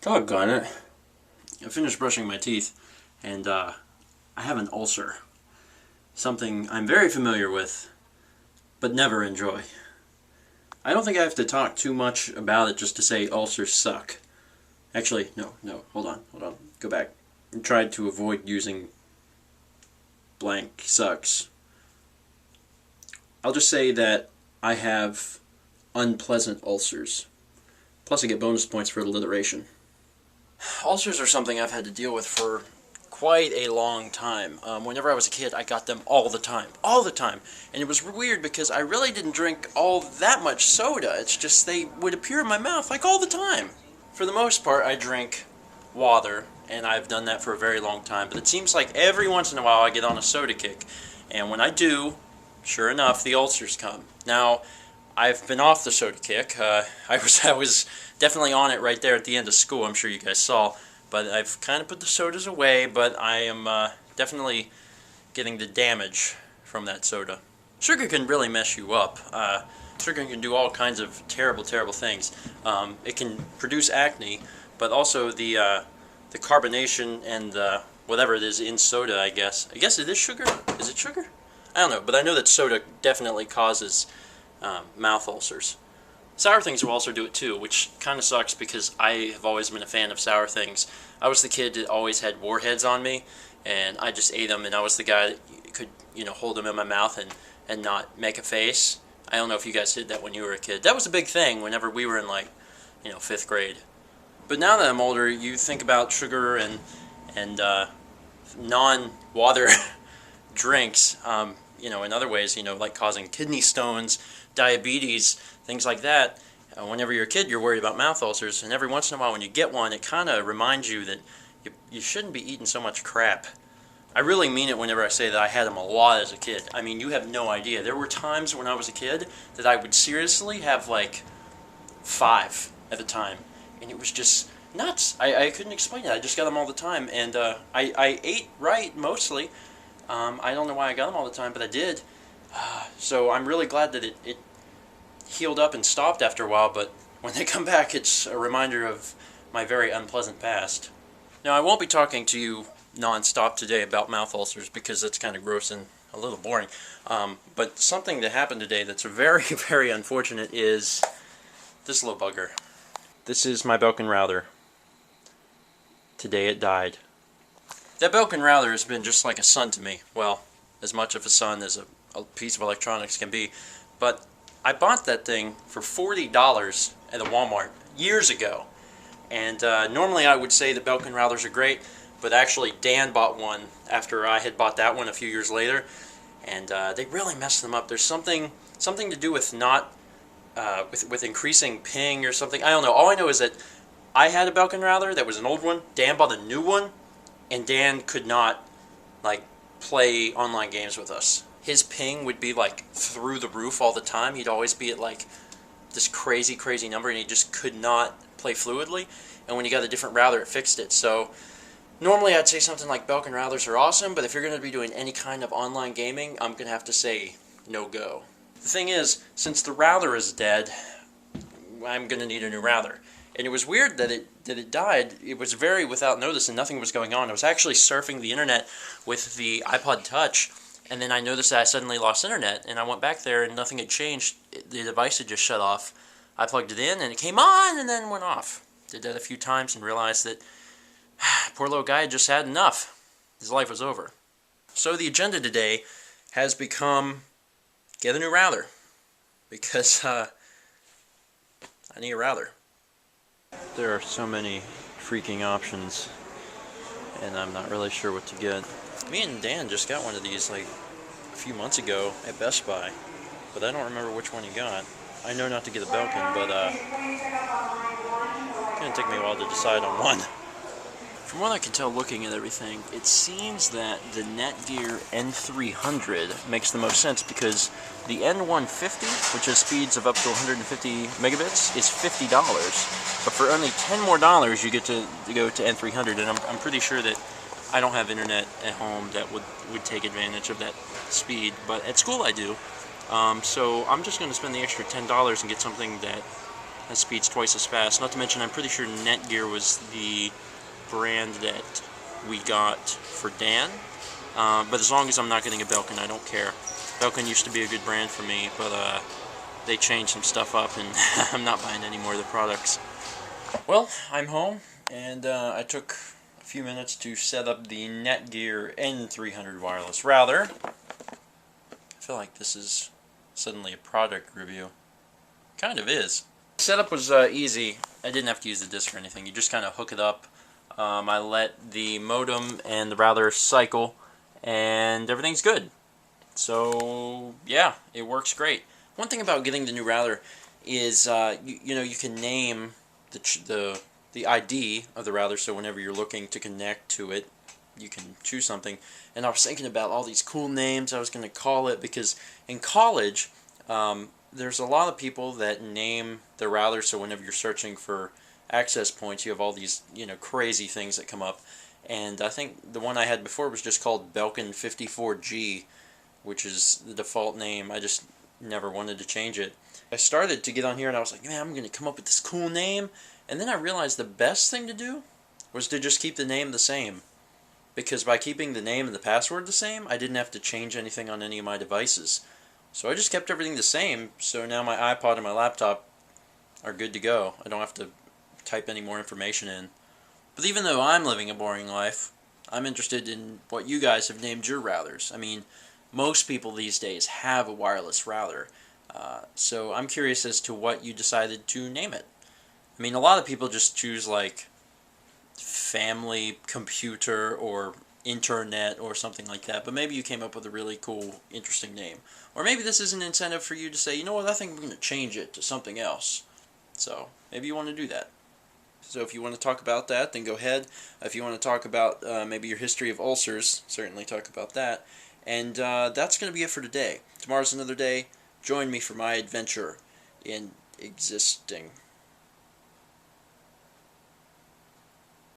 Doggone it. I finished brushing my teeth, and I have an ulcer. Something I'm very familiar with, but never enjoy. I don't think I have to talk too much about it just to say ulcers suck. Actually, no, hold on. Go back. I tried to avoid using blank sucks. I'll just say that I have unpleasant ulcers. Plus I get bonus points for alliteration. Ulcers are something I've had to deal with for quite a long time. Whenever I was a kid, I got them all the time. And it was weird because I really didn't drink all that much soda. It's just they would appear in my mouth like all the time. For the most part, I drink water, and I've done that for a very long time. But it seems like every once in a while I get on a soda kick. And when I do, sure enough, the ulcers come. Now, I've been off the soda kick. I was definitely on it right there at the end of school. I'm sure you guys saw. But I've kind of put the sodas away, but I am definitely getting the damage from that soda. Sugar can really mess you up. Sugar can do all kinds of terrible things. It can produce acne, but also the carbonation and whatever it is in soda, I guess. I guess it is sugar? Is it sugar? I don't know, but I know that soda definitely causes mouth ulcers. Sour things will also do it too, which kind of sucks because I have always been a fan of sour things. I was the kid that always had warheads on me, and I just ate them, and I was the guy that could, hold them in my mouth and not make a face. I don't know if you guys did that when you were a kid. That was a big thing whenever we were in, 5th grade. But now that I'm older, you think about sugar and non-water drinks, in other ways, like causing kidney stones, diabetes, things like that. Whenever you're a kid, you're worried about mouth ulcers, and every once in a while when you get one, it kind of reminds you that you shouldn't be eating so much crap. I really mean it whenever I say that I had them a lot as a kid. I mean, you have no idea. There were times when I was a kid that I would seriously have 5 at the time, and it was just nuts. I couldn't explain it. I just got them all the time, and I ate right mostly. I don't know why I got them all the time, but I did. So I'm really glad that it healed up and stopped after a while, but when they come back, it's a reminder of my very unpleasant past. Now, I won't be talking to you non-stop today about mouth ulcers because that's kind of gross and a little boring. But something that happened today that's very, very unfortunate is this little bugger. This is my Belkin router. Today it died. That Belkin router has been just like a son to me. Well, as much of a son as a piece of electronics can be. But I bought that thing for $40 at a Walmart years ago. And normally I would say the Belkin routers are great, but actually Dan bought one after I had bought that one a few years later, and they really messed them up. There's something to do with not with increasing ping or something. I don't know. All I know is that I had a Belkin router that was an old one. Dan bought a new one, and Dan could not play online games with us. His ping would be through the roof all the time. He'd always be at this crazy number, and he just could not play fluidly. And when he got a different router, it fixed it. So normally I'd say something like Belkin routers are awesome, but if you're going to be doing any kind of online gaming, I'm going to have to say no go. The thing is, since the router is dead, I'm going to need a new router. And it was weird that it died. It was very without notice and nothing was going on. I was actually surfing the internet with the iPod Touch, and then I noticed that I suddenly lost internet, and I went back there and nothing had changed. The device had just shut off. I plugged it in and it came on and then went off. Did that a few times and realized that poor little guy had just had enough. His life was over. So the agenda today has become get a new router, because I need a router. There are so many freaking options, and I'm not really sure what to get. Me and Dan just got one of these a few months ago at Best Buy, but I don't remember which one he got. I know not to get a Belkin, but it's going to take me a while to decide on one. From what I can tell looking at everything, it seems that the Netgear N300 makes the most sense because the N150, which has speeds of up to 150 megabits, is $50. But for only $10 more, you get to go to N300, and I'm pretty sure that I don't have internet at home that would take advantage of that speed, but at school I do. So I'm just going to spend the extra $10 and get something that That speed's twice as fast. Not to mention, I'm pretty sure Netgear was the brand that we got for Dan. But as long as I'm not getting a Belkin, I don't care. Belkin used to be a good brand for me, but they changed some stuff up, and I'm not buying any more of the products. Well, I'm home, and I took a few minutes to set up the Netgear N300 wireless router. I feel like this is suddenly a product review. Kind of is. The setup was easy. I didn't have to use the disc or anything. You just kind of hook it up. I let the modem and the router cycle, and everything's good. So yeah, it works great. One thing about getting the new router is you know, you can name the ID of the router, so whenever you're looking to connect to it, you can choose something. And I was thinking about all these cool names I was going to call it, because in college there's a lot of people that name the router so whenever you're searching for access points, you have all these, you know, crazy things that come up. And I think the one I had before was just called Belkin 54G, which is the default name. I just never wanted to change it. I started to get on here and I was like, man, I'm going to come up with this cool name. And then I realized the best thing to do was to just keep the name the same. Because by keeping the name and the password the same, I didn't have to change anything on any of my devices. So I just kept everything the same, so now my iPod and my laptop are good to go. I don't have to type any more information in. But even though I'm living a boring life, I'm interested in what you guys have named your routers. I mean, most people these days have a wireless router. So I'm curious as to what you decided to name it. I mean, a lot of people just choose like family computer or internet or something like that, but maybe you came up with a really cool, interesting name. Or maybe this is an incentive for you to say, you know what, I think I'm going to change it to something else. So maybe you want to do that. So if you want to talk about that, then go ahead. If you want to talk about maybe your history of ulcers, certainly talk about that. And that's going to be it for today. Tomorrow's another day. Join me for my adventure in existing.